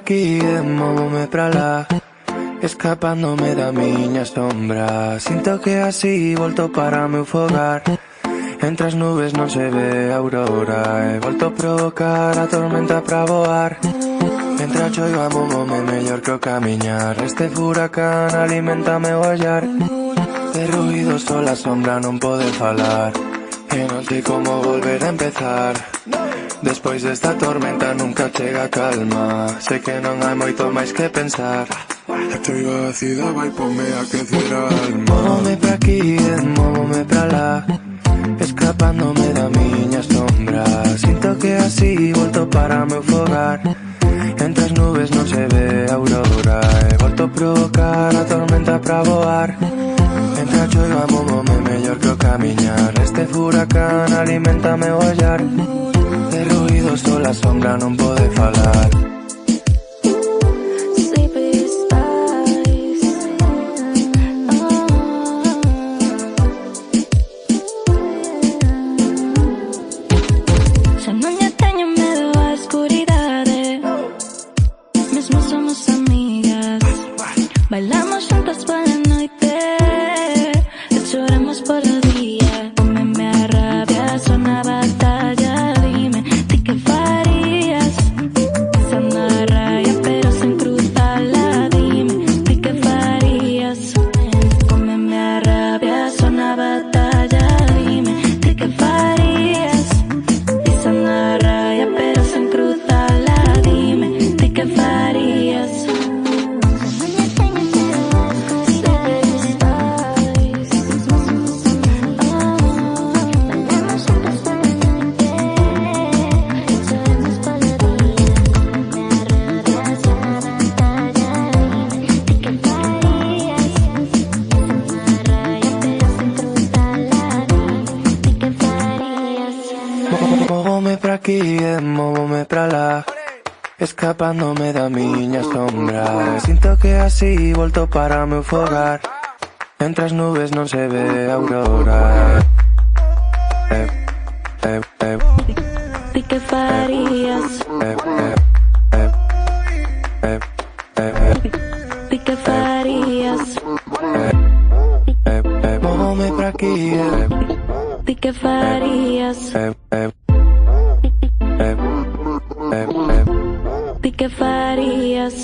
aquí, móvome pra lá, escapándome da miña sombra. Sinto que así volto para meu fogar. Entre as nubes non se ve a aurora. He volto a provocar a tormenta pra voar. Entre a choiva móvome mellor que o camiñar. Este furacán alimenta meu ollar. De ruido só a sombra non pode falar. E non sei como volver a empezar. Despois desta tormenta nunca chega a calma. Sei que non hai moito máis que pensar. A choiva ácida vai pome a aquecer a alma. Móvome pra aquí, móvome pra lá, escapándome da miña sombra. Sinto que así volto para meu fogar. Entre as nubes non se ve a aurora. He volto a provocar a tormenta pra voar. Entre a choiva móvome mellor que o camiñar. Este furacán alimenta meu ollar. De ruido só a sombra non pode falar. Xa non lle teño medo á escuridade, mesmo somos amigas. Bailamos xuntas pola noite e choramos polo día. Cómeme a rabia, son a batalla. Dime, ti que farías? Pisando a raya pero sen cruzala. Dime, ti que farías? Cómeme a rabia, son a batalla. Dime, ti que farías? Pisando a raya pero sen cruzala. Dime, ti que farías? Móvome pra aquí, móvome pra lá, escapándome da miña sombra. Sinto que así volto para meu fogar. Entre as nubes non se ve a aurora. Ti que farías? Ti que farías? Móvome pra aquí, Ti que farías? Ti que farías?